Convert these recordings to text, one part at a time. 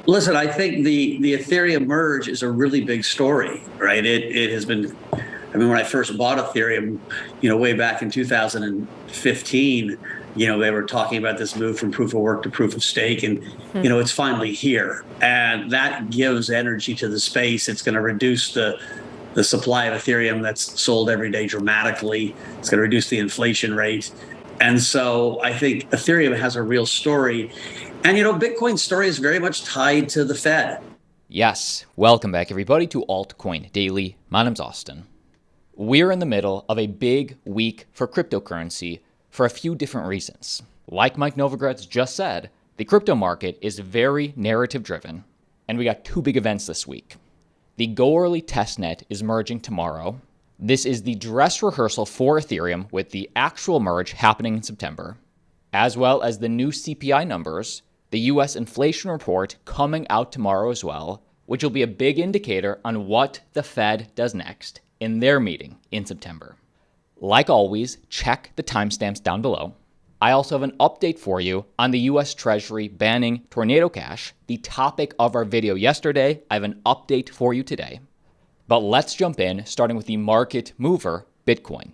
Listen, I think the Ethereum merge is a really big story, right? It has been. I mean, when I first bought Ethereum, way back in 2015, they were talking about this move from proof of work to proof of stake, and it's finally here, and that gives energy to the space. It's going to reduce the supply of Ethereum that's sold every day dramatically. It's going to reduce the inflation rate. And so I think Ethereum has a real story. And, Bitcoin's story is very much tied to the Fed. Yes. Welcome back, everybody, to Altcoin Daily. My name's Austin. We're in the middle of a big week for cryptocurrency for a few different reasons. Like Mike Novogratz just said, the crypto market is very narrative-driven, and we got two big events this week. The Go Early Testnet is merging tomorrow. This is the dress rehearsal for Ethereum, with the actual merge happening in September, as well as the new CPI numbers, the US inflation report coming out tomorrow as well, which will be a big indicator on what the Fed does next in their meeting in September. Like always, check the timestamps down below. I also have an update for you on the US Treasury banning Tornado Cash, the topic of our video yesterday. I have an update for you today. But let's jump in, starting with the market mover, Bitcoin.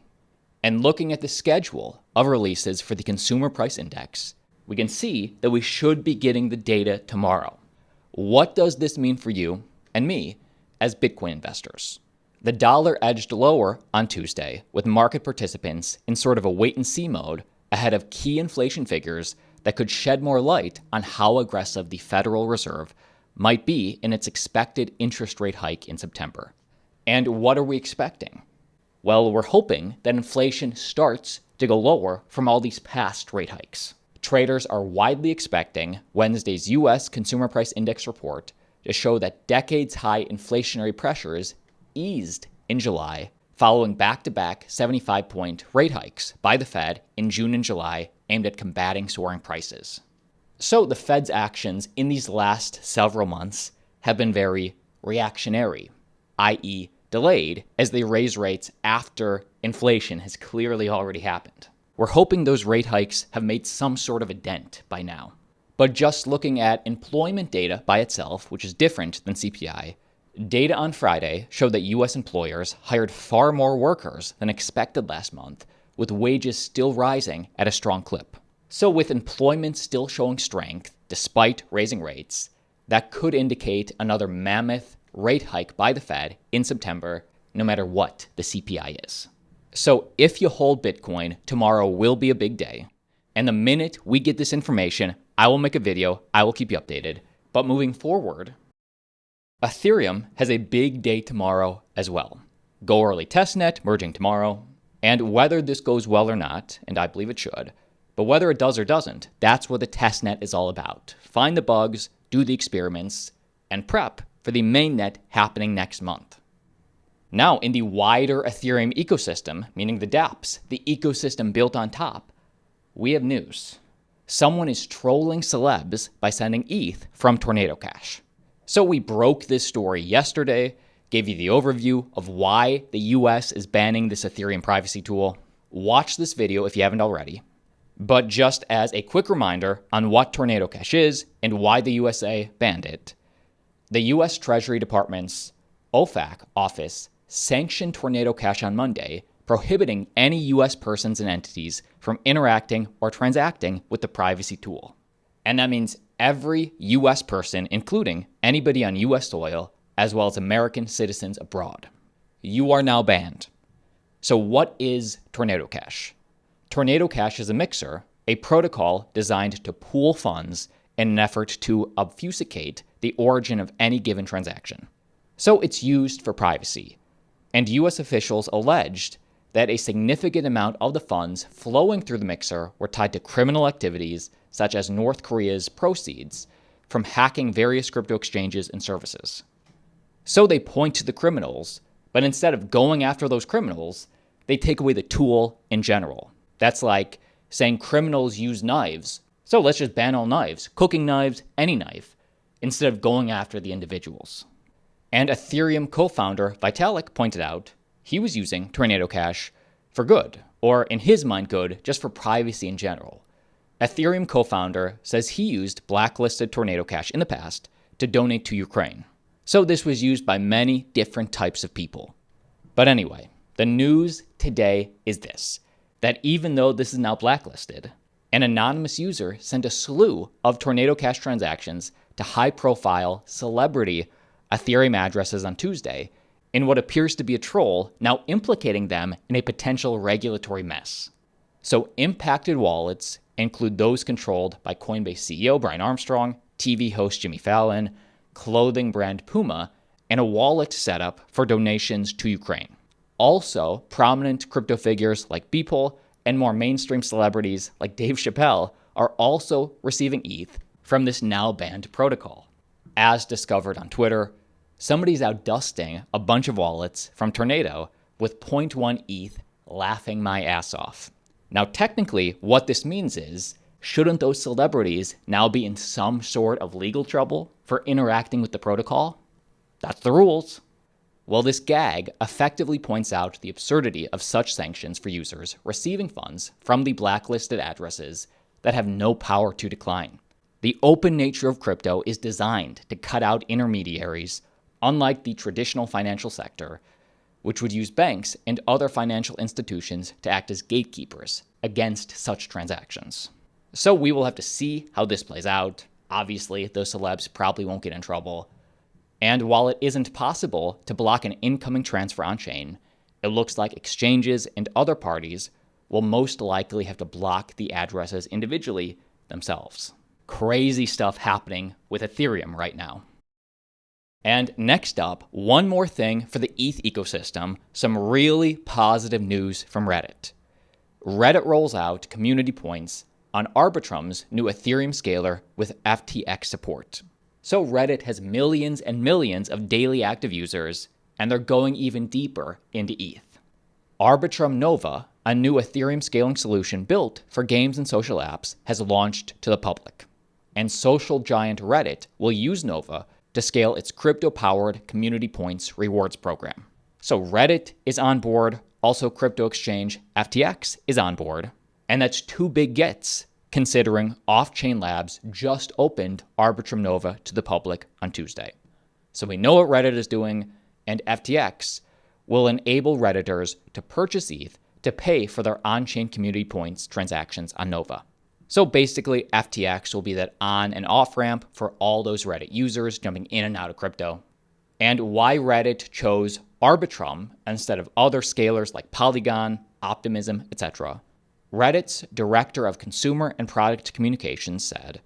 And looking at the schedule of releases for the Consumer Price Index, we can see that we should be getting the data tomorrow. What does this mean for you and me as Bitcoin investors? The dollar edged lower on Tuesday, with market participants in sort of a wait-and-see mode ahead of key inflation figures that could shed more light on how aggressive the Federal Reserve might be in its expected interest rate hike in September. And what are we expecting? Well, we're hoping that inflation starts to go lower from all these past rate hikes. Traders are widely expecting Wednesday's U.S. Consumer Price Index report to show that decades-high inflationary pressures eased in July, following back-to-back 75-point rate hikes by the Fed in June and July aimed at combating soaring prices. So the Fed's actions in these last several months have been very reactionary, i.e. delayed, as they raise rates after inflation has clearly already happened. We're hoping those rate hikes have made some sort of a dent by now. But just looking at employment data by itself, which is different than CPI, data on Friday showed that U.S. employers hired far more workers than expected last month, with wages still rising at a strong clip. So with employment still showing strength, despite raising rates, that could indicate another mammoth rate hike by the Fed in September, no matter what the CPI is. So if you hold Bitcoin, tomorrow will be a big day. And the minute we get this information, I will make a video, I will keep you updated. But moving forward, Ethereum has a big day tomorrow as well. Go Early Testnet merging tomorrow. And whether this goes well or not, and I believe it should, but whether it does or doesn't, that's what the testnet is all about. Find the bugs, do the experiments, and prep for the mainnet happening next month. Now, in the wider Ethereum ecosystem, meaning the dApps, the ecosystem built on top, we have news. Someone is trolling Celebs by sending ETH from Tornado Cash. So we broke this story yesterday, gave you the overview of why the US is banning this Ethereum privacy tool. Watch this video if you haven't already. But just as a quick reminder on what Tornado Cash is and why the USA banned it, the US Treasury Department's OFAC office sanctioned Tornado Cash on Monday, prohibiting any US persons and entities from interacting or transacting with the privacy tool. And that means every US person, including anybody on US soil, as well as American citizens abroad. You are now banned. So what is Tornado Cash? Tornado Cash is a mixer, a protocol designed to pool funds in an effort to obfuscate the origin of any given transaction. So it's used for privacy. And US officials alleged that a significant amount of the funds flowing through the mixer were tied to criminal activities such as North Korea's proceeds from hacking various crypto exchanges and services. So they point to the criminals, but instead of going after those criminals, they take away the tool in general. That's like saying criminals use knives, so let's just ban all knives, cooking knives, any knife, instead of going after the individuals. And Ethereum co-founder Vitalik pointed out he was using Tornado Cash for good, or in his mind good, just for privacy in general. Ethereum co-founder says he used blacklisted Tornado Cash in the past to donate to Ukraine. So this was used by many different types of people. But anyway, the news today is this, that even though this is now blacklisted, an anonymous user sent a slew of Tornado Cash transactions to high-profile celebrity Ethereum addresses on Tuesday in what appears to be a troll, now implicating them in a potential regulatory mess. So impacted wallets include those controlled by Coinbase CEO Brian Armstrong, TV host Jimmy Fallon, clothing brand Puma, and a wallet setup for donations to Ukraine. Also, prominent crypto figures like Beeple and more mainstream celebrities like Dave Chappelle are also receiving ETH from this now banned protocol. As discovered on Twitter, somebody's out dusting a bunch of wallets from Tornado with 0.1 ETH, laughing my ass off. Now, technically, what this means is, shouldn't those celebrities now be in some sort of legal trouble for interacting with the protocol? That's the rules. Well, this gag effectively points out the absurdity of such sanctions for users receiving funds from the blacklisted addresses that have no power to decline. The open nature of crypto is designed to cut out intermediaries, unlike the traditional financial sector, which would use banks and other financial institutions to act as gatekeepers against such transactions. So we will have to see how this plays out. Obviously, those celebs probably won't get in trouble. And while it isn't possible to block an incoming transfer on-chain, it looks like exchanges and other parties will most likely have to block the addresses individually themselves. Crazy stuff happening with Ethereum right now. And next up, one more thing for the ETH ecosystem, some really positive news from Reddit. Reddit rolls out community points on Arbitrum's new Ethereum scaler with FTX support. So Reddit has millions and millions of daily active users, and they're going even deeper into ETH. Arbitrum Nova, a new Ethereum scaling solution built for games and social apps, has launched to the public. And social giant Reddit will use Nova to scale its crypto-powered community points rewards program. So Reddit is on board, also crypto exchange FTX is on board, and that's two big gets considering Off-Chain Labs just opened Arbitrum Nova to the public on Tuesday. So we know what Reddit is doing, and FTX will enable Redditors to purchase ETH to pay for their on-chain community points transactions on Nova. So basically, FTX will be that on and off ramp for all those Reddit users jumping in and out of crypto. And why Reddit chose Arbitrum instead of other scalers like Polygon, Optimism, etc. Reddit's director of consumer and product communications said,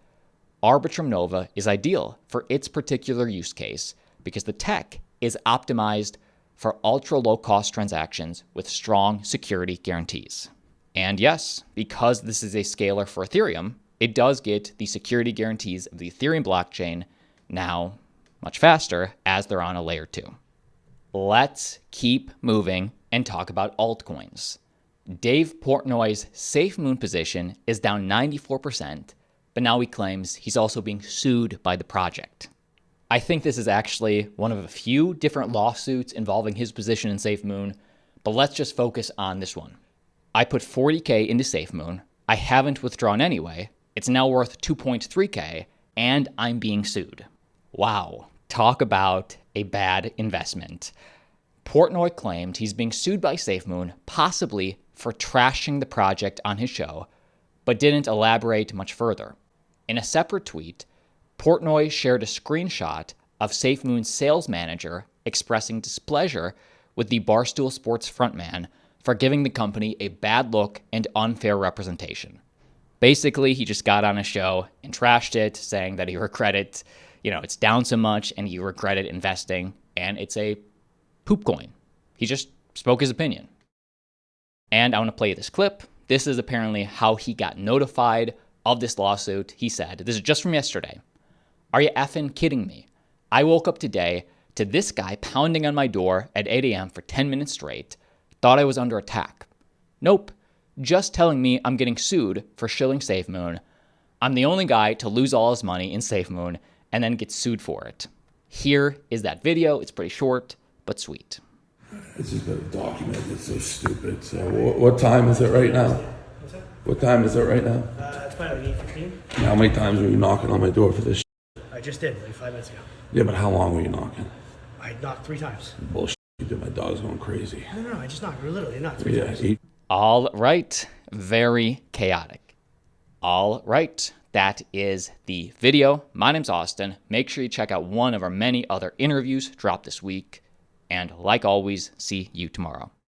Arbitrum Nova is ideal for its particular use case because the tech is optimized for ultra low cost transactions with strong security guarantees. And yes, because this is a scaler for Ethereum, it does get the security guarantees of the Ethereum blockchain now much faster as they're on a layer 2. Let's keep moving and talk about altcoins. Dave Portnoy's Safemoon position is down 94%, but now he claims he's also being sued by the project. I think this is actually one of a few different lawsuits involving his position in Safemoon, but let's just focus on this one. I put $40K into Safemoon, I haven't withdrawn anyway, it's now worth $2.3K, and I'm being sued. Wow, talk about a bad investment. Portnoy claimed he's being sued by Safemoon, possibly for trashing the project on his show, but didn't elaborate much further. In a separate tweet, Portnoy shared a screenshot of Safemoon's sales manager expressing displeasure with the Barstool Sports frontman for giving the company a bad look and unfair representation. Basically, he just got on a show and trashed it, saying that he regretted, it's down so much and he regretted investing, and it's a poop coin. He just spoke his opinion. And I want to play this clip. This is apparently how he got notified of this lawsuit. He said, this is just from yesterday. Are you effing kidding me? I woke up today to this guy pounding on my door at 8 a.m. for 10 minutes straight. Thought I was under attack. Nope. Just telling me I'm getting sued for shilling Safemoon. I'm the only guy to lose all his money in Safemoon and then get sued for it. Here is that video. It's pretty short, but sweet. It's just a document. It's so stupid. So what time is it right now? What's that? What time is it right now? It's probably like 8:15. How many times were you knocking on my door for this? I just did, like 5 minutes ago. Yeah, but how long were you knocking? I knocked 3 times. Bullshit, you did. My dog's going crazy. No, I just knocked. Literally knocked 3 times. Yeah, All right. Very chaotic. All right. That is the video. My name's Austin. Make sure you check out one of our many other interviews dropped this week. And like always, see you tomorrow.